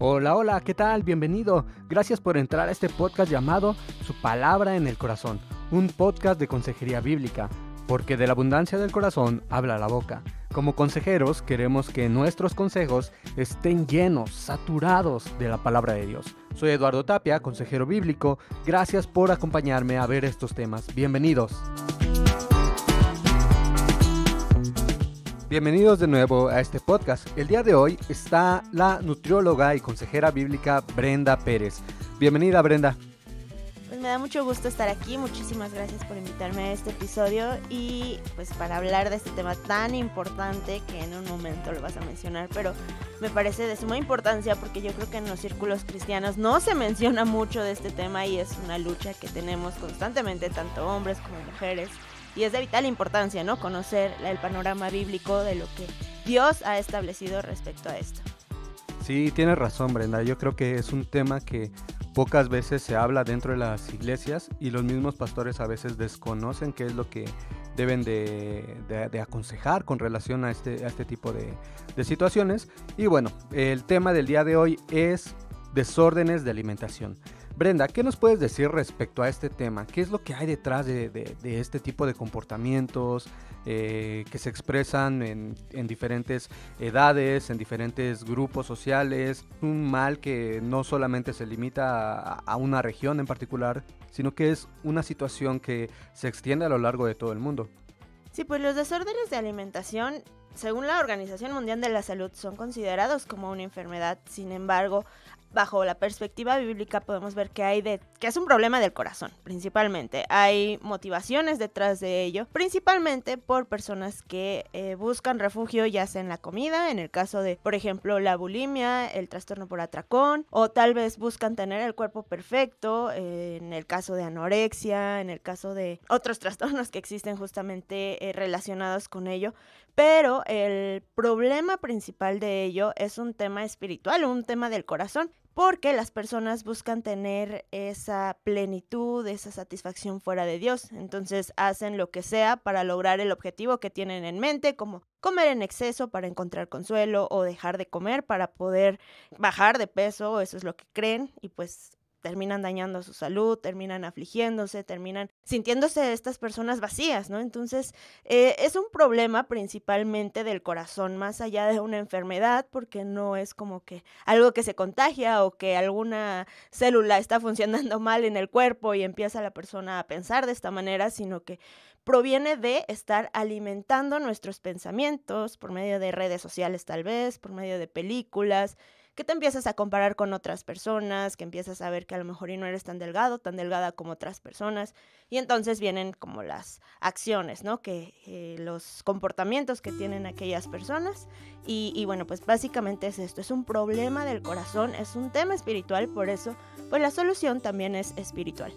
Hola, hola, ¿qué tal? Bienvenido. Gracias por entrar a este podcast llamado Su Palabra en el Corazón, un podcast de consejería bíblica, porque de la abundancia del corazón habla la boca. Como consejeros queremos que nuestros consejos estén llenos, saturados de la palabra de Dios. Soy Eduardo Tapia, consejero bíblico. Gracias por acompañarme a ver estos temas. Bienvenidos. Bienvenidos de nuevo a este podcast. El día de hoy está la nutrióloga y consejera bíblica Brenda Pérez. Bienvenida, Brenda. Pues me da mucho gusto estar aquí, muchísimas gracias por invitarme a este episodio y pues para hablar de este tema tan importante que en un momento lo vas a mencionar, pero me parece de suma importancia porque yo creo que en los círculos cristianos no se menciona mucho de este tema y es una lucha que tenemos constantemente, tanto hombres como mujeres. Y es de vital importancia, ¿no? Conocer el panorama bíblico de lo que Dios ha establecido respecto a esto. Sí, tienes razón, Brenda. Yo creo que es un tema que pocas veces se habla dentro de las iglesias y los mismos pastores a veces desconocen qué es lo que deben de aconsejar con relación a este tipo de situaciones. Y bueno, el tema del día de hoy es desórdenes de alimentación. Brenda, ¿qué nos puedes decir respecto a este tema? ¿Qué es lo que hay detrás de este tipo de comportamientos que se expresan en diferentes edades, en diferentes grupos sociales? Un mal que no solamente se limita a una región en particular, sino que es una situación que se extiende a lo largo de todo el mundo. Sí, pues los desórdenes de alimentación, según la Organización Mundial de la Salud, son considerados como una enfermedad. Sin embargo, bajo la perspectiva bíblica podemos ver que es un problema del corazón, principalmente. Hay motivaciones detrás de ello, principalmente por personas que buscan refugio ya sea en la comida, en el caso de, por ejemplo, la bulimia, el trastorno por atracón, o tal vez buscan tener el cuerpo perfecto, en el caso de anorexia, en el caso de otros trastornos que existen justamente relacionados con ello. Pero el problema principal de ello es un tema espiritual, un tema del corazón, porque las personas buscan tener esa plenitud, esa satisfacción fuera de Dios. Entonces hacen lo que sea para lograr el objetivo que tienen en mente, como comer en exceso para encontrar consuelo o dejar de comer para poder bajar de peso, eso es lo que creen y pues terminan dañando su salud, terminan afligiéndose, terminan sintiéndose estas personas vacías, ¿no? Entonces, es un problema principalmente del corazón, más allá de una enfermedad, porque no es como que algo que se contagia o que alguna célula está funcionando mal en el cuerpo y empieza la persona a pensar de esta manera, sino que proviene de estar alimentando nuestros pensamientos por medio de redes sociales tal vez, por medio de películas, que te empiezas a comparar con otras personas, que empiezas a ver que a lo mejor y no eres tan delgado, tan delgada como otras personas, y entonces vienen como las acciones, ¿no? Que los comportamientos que tienen aquellas personas, y bueno, pues básicamente es esto, es un problema del corazón, es un tema espiritual, por eso, pues la solución también es espiritual.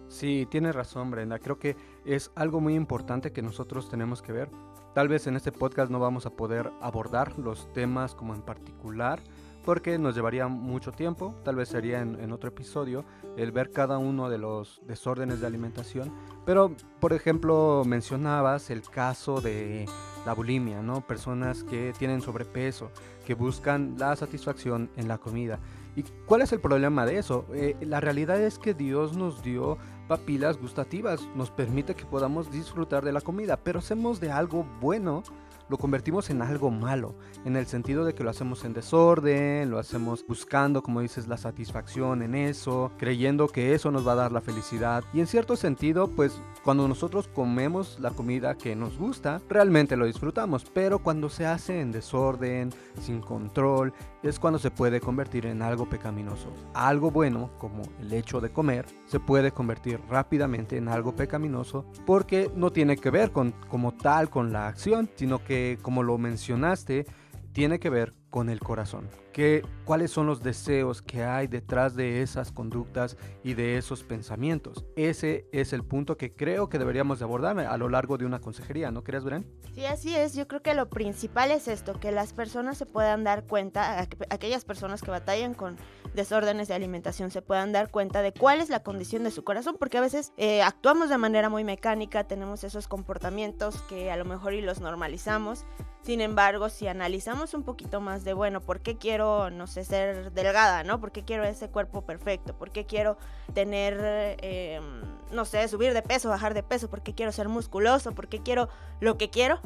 Sí, tienes razón, Brenda. Creo que es algo muy importante que nosotros tenemos que ver. Tal vez en este podcast no vamos a poder abordar los temas como en particular, porque nos llevaría mucho tiempo, tal vez sería en otro episodio, el ver cada uno de los desórdenes de alimentación. Pero, por ejemplo, mencionabas el caso de la bulimia, ¿no? Personas que tienen sobrepeso, que buscan la satisfacción en la comida. ¿Y cuál es el problema de eso? La realidad es que Dios nos dio papilas gustativas, nos permite que podamos disfrutar de la comida, pero hacemos de algo bueno, lo convertimos en algo malo, en el sentido de que lo hacemos en desorden, lo hacemos buscando, como dices, la satisfacción en eso, creyendo que eso nos va a dar la felicidad. Y en cierto sentido, pues cuando nosotros comemos la comida que nos gusta, realmente lo disfrutamos, pero cuando se hace en desorden, sin control, es cuando se puede convertir en algo pecaminoso. Algo bueno, como el hecho de comer, se puede convertir rápidamente en algo pecaminoso porque no tiene que ver como tal con la acción, sino que, como lo mencionaste, tiene que ver con el corazón. ¿Cuáles son los deseos que hay detrás de esas conductas y de esos pensamientos? Ese es el punto que creo que deberíamos de abordar a lo largo de una consejería, ¿no crees, Bren? Sí, así es. Yo creo que lo principal es esto, que las personas se puedan dar cuenta, aquellas personas que batallan con desórdenes de alimentación se puedan dar cuenta de cuál es la condición de su corazón, porque a veces actuamos de manera muy mecánica, tenemos esos comportamientos que a lo mejor y los normalizamos. Sin embargo, si analizamos un poquito más problemas de, bueno, ¿por qué quiero, no sé, ser delgada, ¿no? ¿Por qué quiero ese cuerpo perfecto? ¿Por qué quiero tener, no sé, subir de peso, bajar de peso? ¿Por qué quiero ser musculoso? ¿Por qué quiero lo que quiero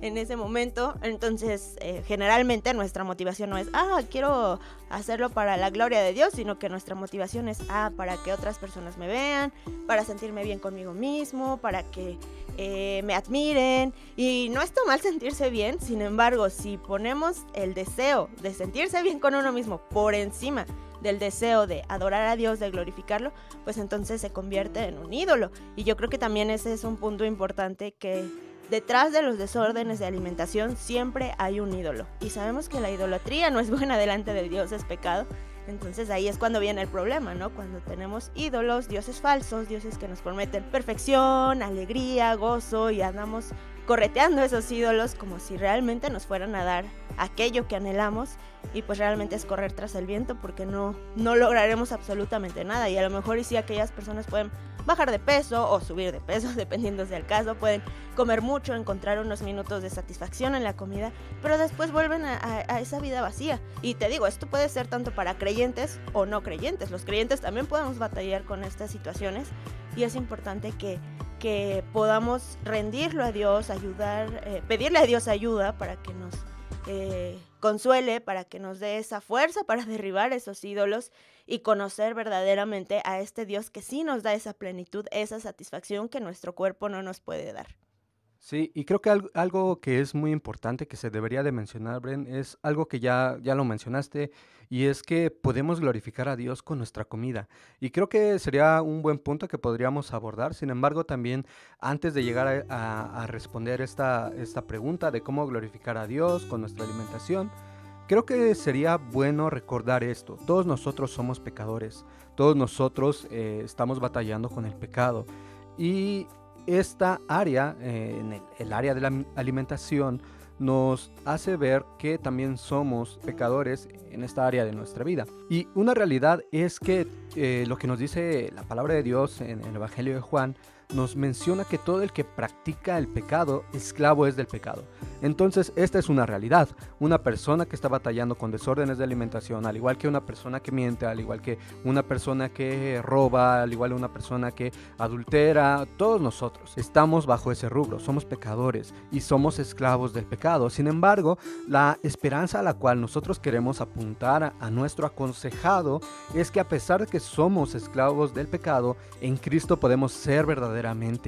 en ese momento? Entonces, generalmente nuestra motivación no es, quiero hacerlo para la gloria de Dios, sino que nuestra motivación es, para que otras personas me vean, para sentirme bien conmigo mismo, para que me admiren. Y no está mal sentirse bien, sin embargo, si ponemos el deseo de sentirse bien con uno mismo por encima del deseo de adorar a Dios, de glorificarlo, pues entonces se convierte en un ídolo. Y yo creo que también ese es un punto importante, que detrás de los desórdenes de alimentación siempre hay un ídolo. Y sabemos que la idolatría no es buena delante de Dios, es pecado. Entonces ahí es cuando viene el problema, ¿no? Cuando tenemos ídolos, dioses falsos, dioses que nos prometen perfección, alegría, gozo, y andamos correteando esos ídolos como si realmente nos fueran a dar aquello que anhelamos, y pues realmente es correr tras el viento, porque no lograremos absolutamente nada. Y a lo mejor sí, aquellas personas pueden bajar de peso o subir de peso, dependiendo del caso, pueden comer mucho, encontrar unos minutos de satisfacción en la comida, pero después vuelven a esa vida vacía. Y te digo, esto puede ser tanto para creyentes o no creyentes. Los creyentes también podemos batallar con estas situaciones, y es importante que podamos rendirlo a Dios, pedirle a Dios ayuda para que nos consuele, para que nos dé esa fuerza para derribar esos ídolos y conocer verdaderamente a este Dios que sí nos da esa plenitud, esa satisfacción que nuestro cuerpo no nos puede dar. Sí, y creo que algo que es muy importante que se debería de mencionar, Bren, es algo que ya lo mencionaste, y es que podemos glorificar a Dios con nuestra comida. Y creo que sería un buen punto que podríamos abordar. Sin embargo, también antes de llegar a responder esta pregunta de cómo glorificar a Dios con nuestra alimentación, creo que sería bueno recordar esto. Todos nosotros somos pecadores, todos nosotros estamos batallando con el pecado. Y esta área, en el área de la alimentación, nos hace ver que también somos pecadores en esta área de nuestra vida. Y una realidad es que lo que nos dice la palabra de Dios en el Evangelio de Juan, nos menciona que todo el que practica el pecado, esclavo es del pecado. Entonces, esta es una realidad. Una persona que está batallando con desórdenes de alimentación, al igual que una persona que miente, al igual que una persona que roba, al igual que una persona que adultera, todos nosotros estamos bajo ese rubro. Somos pecadores y somos esclavos del pecado. Sin embargo, la esperanza a la cual nosotros queremos apuntar a nuestro aconsejado es que, a pesar de que somos esclavos del pecado, en Cristo podemos ser verdaderamente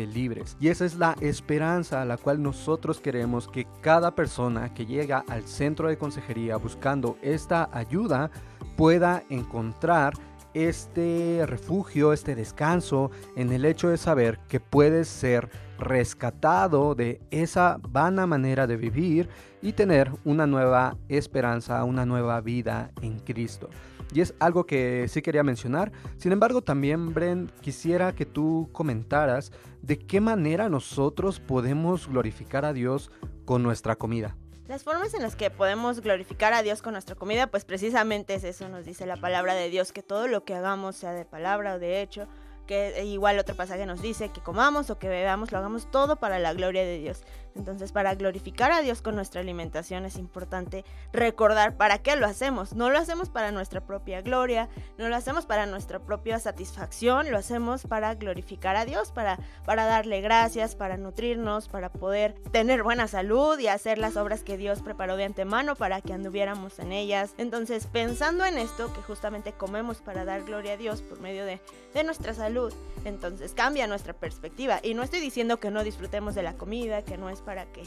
libres. Y esa es la esperanza a la cual nosotros queremos que cada persona que llega al centro de consejería buscando esta ayuda pueda encontrar este refugio, este descanso en el hecho de saber que puedes ser rescatado de esa vana manera de vivir y tener una nueva esperanza, una nueva vida en Cristo. Y es algo que sí quería mencionar. Sin embargo, también, Bren, quisiera que tú comentaras de qué manera nosotros podemos glorificar a Dios con nuestra comida. Las formas en las que podemos glorificar a Dios con nuestra comida, pues precisamente es eso, nos dice la palabra de Dios, que todo lo que hagamos, sea de palabra o de hecho, que igual otro pasaje nos dice que comamos o que bebamos, lo hagamos todo para la gloria de Dios. Entonces, para glorificar a Dios con nuestra alimentación es importante recordar para qué lo hacemos. No lo hacemos para nuestra propia gloria, no lo hacemos para nuestra propia satisfacción, lo hacemos para glorificar a Dios, para darle gracias, para nutrirnos, para poder tener buena salud y hacer las obras que Dios preparó de antemano para que anduviéramos en ellas. Entonces, pensando en esto, que justamente comemos para dar gloria a Dios por medio de nuestra salud, entonces cambia nuestra perspectiva. Y no estoy diciendo que no disfrutemos de la comida, que no es para que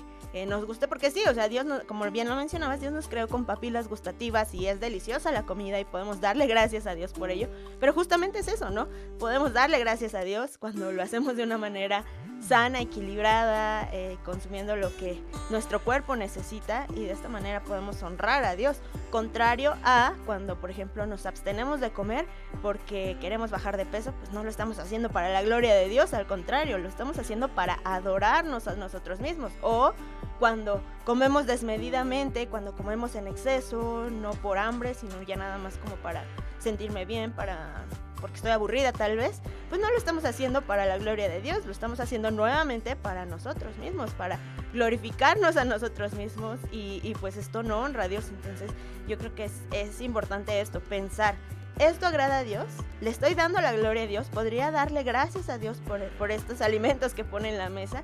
nos guste, porque sí, o sea, Dios, como bien lo mencionabas, Dios nos creó con papilas gustativas y es deliciosa la comida y podemos darle gracias a Dios por ello, pero justamente es eso, ¿no? Podemos darle gracias a Dios cuando lo hacemos de una manera sana, equilibrada, consumiendo lo que nuestro cuerpo necesita, y de esta manera podemos honrar a Dios, contrario a cuando, por ejemplo, nos abstenemos de comer porque queremos bajar de peso. Pues no lo estamos haciendo para la gloria de Dios, al contrario, lo estamos haciendo para adorarnos a nosotros mismos. O cuando comemos desmedidamente, cuando comemos en exceso, no por hambre, sino ya nada más como para sentirme bien, porque estoy aburrida tal vez, pues no lo estamos haciendo para la gloria de Dios, lo estamos haciendo nuevamente para nosotros mismos, para glorificarnos a nosotros mismos y pues esto no honra a Dios. Entonces yo creo que es importante esto, pensar, ¿esto agrada a Dios? ¿Le estoy dando la gloria a Dios? ¿Podría darle gracias a Dios por estos alimentos que pone en la mesa?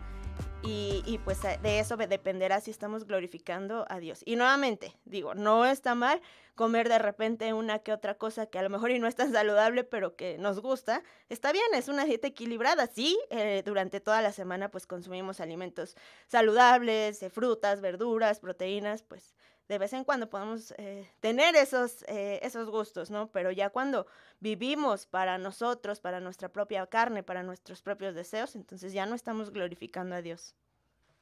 Y pues de eso dependerá si estamos glorificando a Dios. Y nuevamente, digo, no está mal comer de repente una que otra cosa que a lo mejor y no es tan saludable, pero que nos gusta. Está bien, es una dieta equilibrada. Sí, durante toda la semana pues consumimos alimentos saludables, frutas, verduras, proteínas, pues de vez en cuando podemos tener esos gustos, ¿no? Pero ya cuando vivimos para nosotros, para nuestra propia carne, para nuestros propios deseos, entonces ya no estamos glorificando a Dios.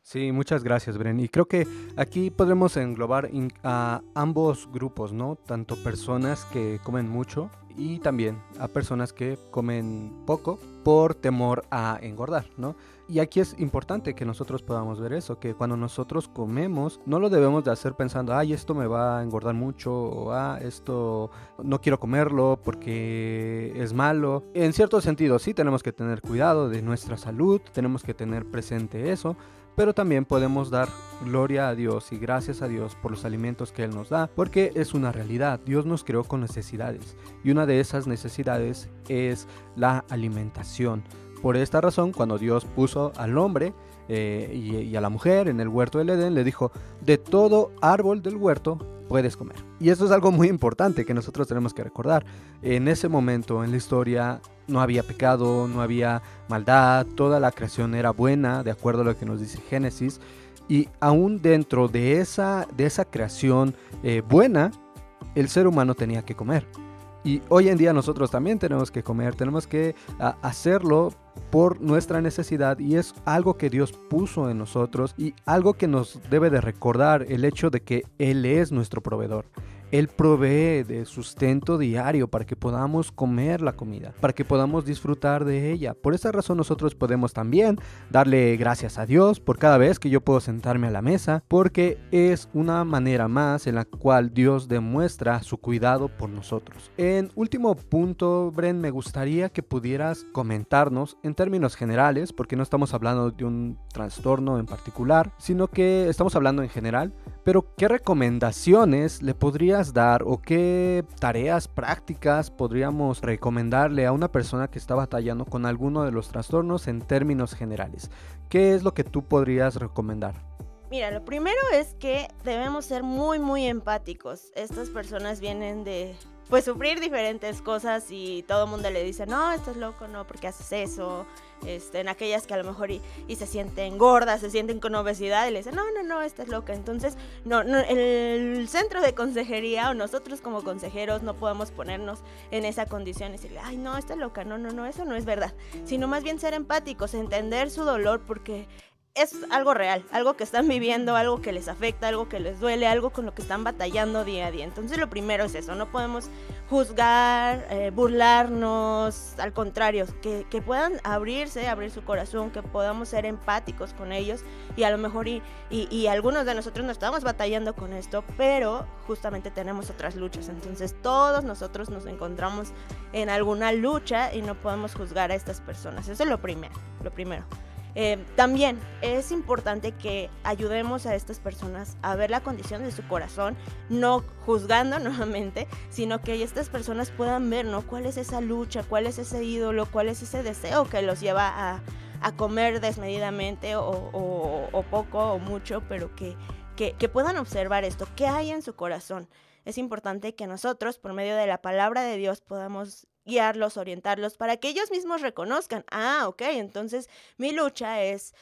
Sí, muchas gracias, Bren. Y creo que aquí podremos englobar a ambos grupos, ¿no? Tanto personas que comen mucho y también a personas que comen poco por temor a engordar, ¿no? Y aquí es importante que nosotros podamos ver eso, que cuando nosotros comemos no lo debemos de hacer pensando, ay, esto me va a engordar mucho, o esto no quiero comerlo porque es malo. En cierto sentido, sí tenemos que tener cuidado de nuestra salud, tenemos que tener presente eso, pero también podemos dar gloria a Dios y gracias a Dios por los alimentos que Él nos da, porque es una realidad. Dios nos creó con necesidades y una de esas necesidades es la alimentación. Por esta razón, cuando Dios puso al hombre y a la mujer en el huerto del Edén, le dijo, de todo árbol del huerto puedes comer. Y eso es algo muy importante que nosotros tenemos que recordar. En ese momento en la historia no había pecado, no había maldad, toda la creación era buena, de acuerdo a lo que nos dice Génesis. Y aún dentro de esa creación buena, el ser humano tenía que comer. Y hoy en día nosotros también tenemos que comer, tenemos que hacerlo por nuestra necesidad, y es algo que Dios puso en nosotros y algo que nos debe de recordar, el hecho de que Él es nuestro proveedor. Él provee de sustento diario para que podamos comer la comida, para que podamos disfrutar de ella. Por esa razón nosotros podemos también darle gracias a Dios por cada vez que yo puedo sentarme a la mesa, porque es una manera más en la cual Dios demuestra su cuidado por nosotros. En último punto, Bren, me gustaría que pudieras comentarnos en términos generales, porque no estamos hablando de un trastorno en particular, sino que estamos hablando en general, pero ¿qué recomendaciones le podrías dar o qué tareas prácticas podríamos recomendarle a una persona que está batallando con alguno de los trastornos en términos generales? ¿Qué es lo que tú podrías recomendar? Mira, lo primero es que debemos ser muy, muy empáticos. Estas personas vienen de, pues, sufrir diferentes cosas y todo el mundo le dice, no, estás loco, no, ¿por qué haces eso? En aquellas que a lo mejor y se sienten gordas, se sienten con obesidad y le dicen, no, estás loca. Entonces, no, el centro de consejería o nosotros como consejeros no podemos ponernos en esa condición y decirle, ay, no, estás loca, no, eso no es verdad. Sino más bien ser empáticos, entender su dolor, porque es algo real, algo que están viviendo, algo que les afecta, algo que les duele, algo con lo que están batallando día a día. Entonces lo primero es eso, no podemos juzgar, burlarnos, al contrario, que puedan abrir su corazón, que podamos ser empáticos con ellos, y a lo mejor y algunos de nosotros no estamos batallando con esto, pero justamente tenemos otras luchas. Entonces todos nosotros nos encontramos en alguna lucha y no podemos juzgar a estas personas. Eso es lo primero. También es importante que ayudemos a estas personas a ver la condición de su corazón, no juzgando nuevamente, sino que estas personas puedan ver, ¿no?, cuál es esa lucha, cuál es ese ídolo, cuál es ese deseo que los lleva a comer desmedidamente o poco o mucho, pero que puedan observar esto, qué hay en su corazón. Es importante que nosotros, por medio de la palabra de Dios, podamos guiarlos, orientarlos, para que ellos mismos reconozcan, ok, entonces mi lucha es,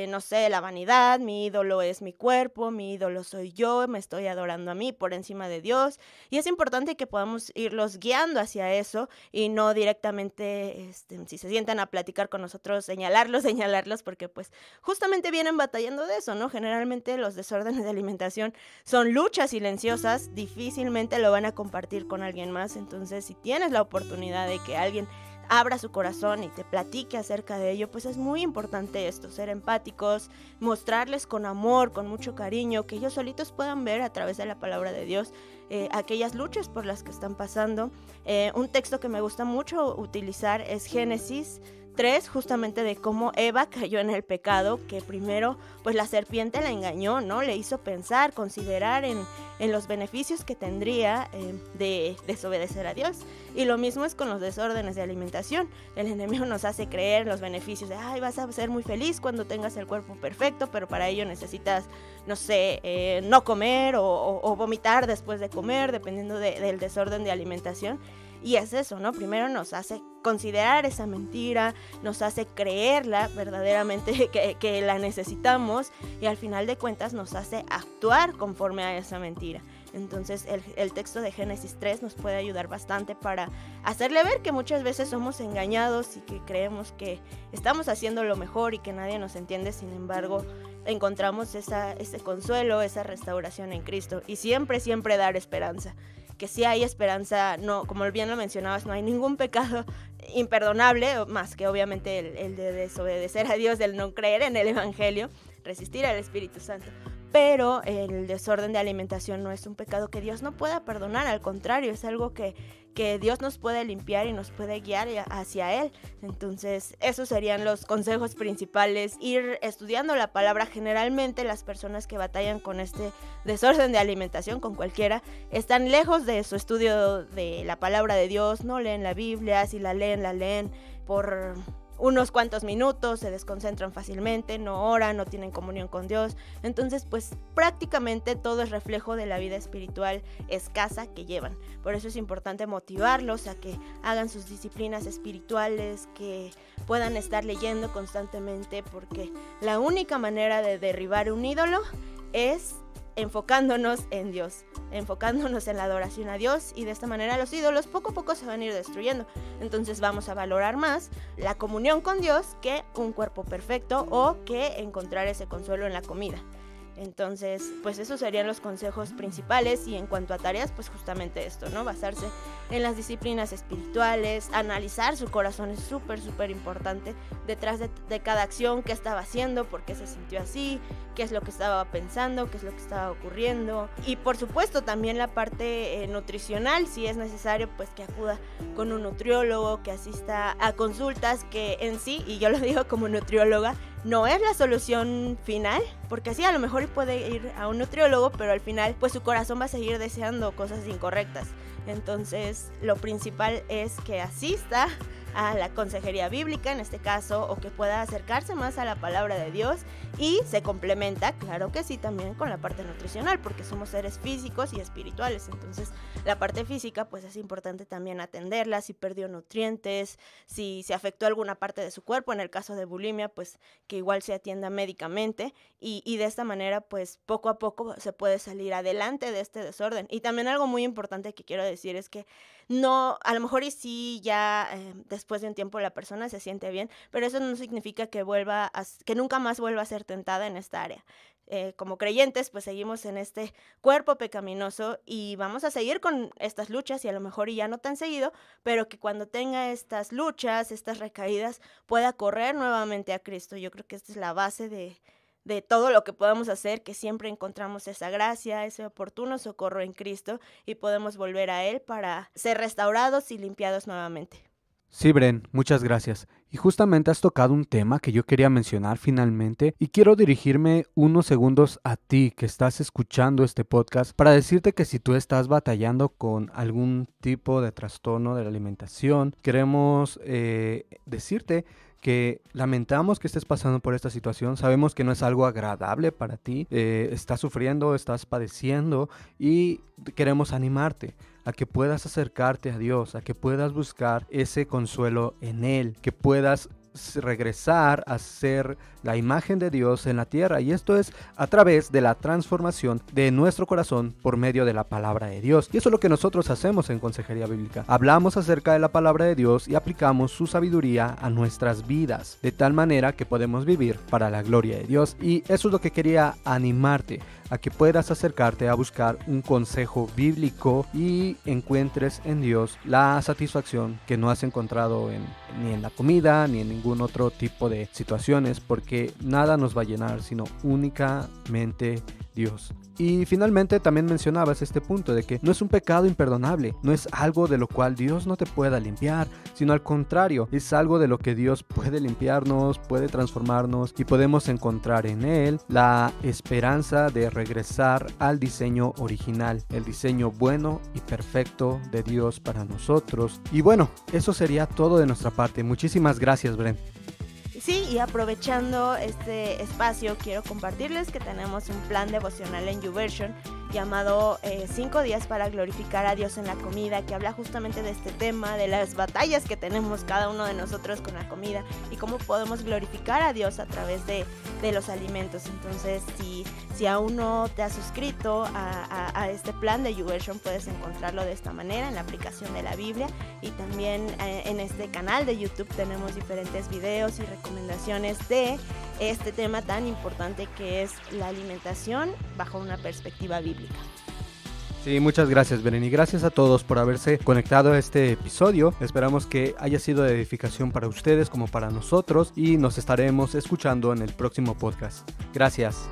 no sé, la vanidad, mi ídolo es mi cuerpo, mi ídolo soy yo, me estoy adorando a mí por encima de Dios, y es importante que podamos irlos guiando hacia eso, y no directamente, si se sientan a platicar con nosotros, señalarlos, porque pues justamente vienen batallando de eso, ¿no? Generalmente los desórdenes de alimentación son luchas silenciosas, difícilmente lo van a compartir con alguien más. Entonces, si tienes la oportunidad de que alguien abra su corazón y te platique acerca de ello, pues es muy importante esto, ser empáticos, mostrarles con amor, con mucho cariño, que ellos solitos puedan ver a través de la palabra de Dios aquellas luchas por las que están pasando. Un texto que me gusta mucho utilizar es Génesis 3, justamente de cómo Eva cayó en el pecado, que primero pues la serpiente la engañó, ¿no? Le hizo pensar, considerar en los beneficios que tendría de desobedecer a Dios. Y lo mismo es con los desórdenes de alimentación. El enemigo nos hace creer en los beneficios de, ay, vas a ser muy feliz cuando tengas el cuerpo perfecto, pero para ello necesitas, no sé, no comer o vomitar después de comer, dependiendo del desorden de alimentación. Y es eso, ¿no? Primero nos hace considerar esa mentira, nos hace creerla verdaderamente que la necesitamos, y al final de cuentas nos hace actuar conforme a esa mentira. Entonces el texto de Génesis 3 nos puede ayudar bastante para hacerle ver que muchas veces somos engañados y que creemos que estamos haciendo lo mejor y que nadie nos entiende. Sin embargo, encontramos ese consuelo, esa restauración en Cristo, y siempre dar esperanza. Que sí hay esperanza, no, como bien lo mencionabas, no hay ningún pecado imperdonable, más que obviamente el de desobedecer a Dios, del no creer en el Evangelio, resistir al Espíritu Santo. Pero el desorden de alimentación no es un pecado que Dios no pueda perdonar, al contrario, es algo que Dios nos puede limpiar y nos puede guiar hacia Él. Entonces, esos serían los consejos principales, ir estudiando la palabra. Generalmente las personas que batallan con este desorden de alimentación, con cualquiera, están lejos de su estudio de la palabra de Dios, no leen la Biblia, si la leen por unos cuantos minutos, se desconcentran fácilmente, no oran, no tienen comunión con Dios. Entonces, pues prácticamente todo es reflejo de la vida espiritual escasa que llevan. Por eso es importante motivarlos a que hagan sus disciplinas espirituales, que puedan estar leyendo constantemente, porque la única manera de derribar un ídolo es enfocándonos en Dios, enfocándonos en la adoración a Dios, y de esta manera los ídolos poco a poco se van a ir destruyendo. Entonces vamos a valorar más la comunión con Dios que un cuerpo perfecto o que encontrar ese consuelo en la comida. Entonces, pues esos serían los consejos principales. Y en cuanto a tareas, pues justamente esto, ¿no? Basarse en las disciplinas espirituales, analizar su corazón es súper importante, detrás de cada acción, qué estaba haciendo, por qué se sintió así, qué es lo que estaba pensando, qué es lo que estaba ocurriendo. Y por supuesto también la parte nutricional, si es necesario, pues que acuda con un nutriólogo, que asista a consultas, que en sí, y yo lo digo como nutrióloga, no es la solución final, porque sí, a lo mejor puede ir a un nutriólogo, pero al final pues su corazón va a seguir deseando cosas incorrectas. Entonces lo principal es que asista a la consejería bíblica en este caso, o que pueda acercarse más a la palabra de Dios, y se complementa, claro que sí, también con la parte nutricional, porque somos seres físicos y espirituales. Entonces la parte física pues es importante también atenderla, si perdió nutrientes, si se afectó alguna parte de su cuerpo, en el caso de bulimia pues que igual se atienda médicamente, y de esta manera pues poco a poco se puede salir adelante de este desorden. Y también algo muy importante que quiero decir es que no, a lo mejor y sí ya después de un tiempo la persona se siente bien, pero eso no significa que nunca más vuelva a ser tentada en esta área. Como creyentes pues seguimos en este cuerpo pecaminoso y vamos a seguir con estas luchas, y a lo mejor y ya no tan seguido, pero que cuando tenga estas luchas, estas recaídas, pueda correr nuevamente a Cristo. Yo creo que esta es la base de todo lo que podemos hacer, que siempre encontramos esa gracia, ese oportuno socorro en Cristo, y podemos volver a Él para ser restaurados y limpiados nuevamente. Sí, Bren, muchas gracias. Y justamente has tocado un tema que yo quería mencionar finalmente, y quiero dirigirme unos segundos a ti que estás escuchando este podcast para decirte que si tú estás batallando con algún tipo de trastorno de la alimentación, queremos decirte que lamentamos que estés pasando por esta situación. Sabemos que no es algo agradable para ti, estás sufriendo, estás padeciendo, y queremos animarte a que puedas acercarte a Dios, a que puedas buscar ese consuelo en Él, que puedas regresar a ser la imagen de Dios en la tierra, y esto es a través de la transformación de nuestro corazón por medio de la palabra de Dios. Y eso es lo que nosotros hacemos en Consejería Bíblica. Hablamos acerca de la palabra de Dios y aplicamos su sabiduría a nuestras vidas, de tal manera que podemos vivir para la gloria de Dios. Y eso es lo que quería animarte, a que puedas acercarte a buscar un consejo bíblico y encuentres en Dios la satisfacción que no has encontrado ni en la comida ni en ningún otro tipo de situaciones, porque nada nos va a llenar sino únicamente Dios. Y finalmente también mencionabas este punto de que no es un pecado imperdonable, no es algo de lo cual Dios no te pueda limpiar, sino al contrario, es algo de lo que Dios puede limpiarnos, puede transformarnos y podemos encontrar en Él la esperanza de regresar al diseño original, el diseño bueno y perfecto de Dios para nosotros. Y bueno, eso sería todo de nuestra parte. Muchísimas gracias, Bren. Sí, y aprovechando este espacio, quiero compartirles que tenemos un plan devocional en YouVersion llamado 5 días para glorificar a Dios en la comida, que habla justamente de este tema, de las batallas que tenemos cada uno de nosotros con la comida y cómo podemos glorificar a Dios a través de los alimentos. Entonces, si aún no te has suscrito a este plan de YouVersion, puedes encontrarlo de esta manera en la aplicación de la Biblia, y también en este canal de YouTube tenemos diferentes videos y recomendaciones de este tema tan importante que es la alimentación bajo una perspectiva bíblica. Sí, muchas gracias, Beren, y gracias a todos por haberse conectado a este episodio. Esperamos que haya sido de edificación para ustedes como para nosotros, y nos estaremos escuchando en el próximo podcast. Gracias.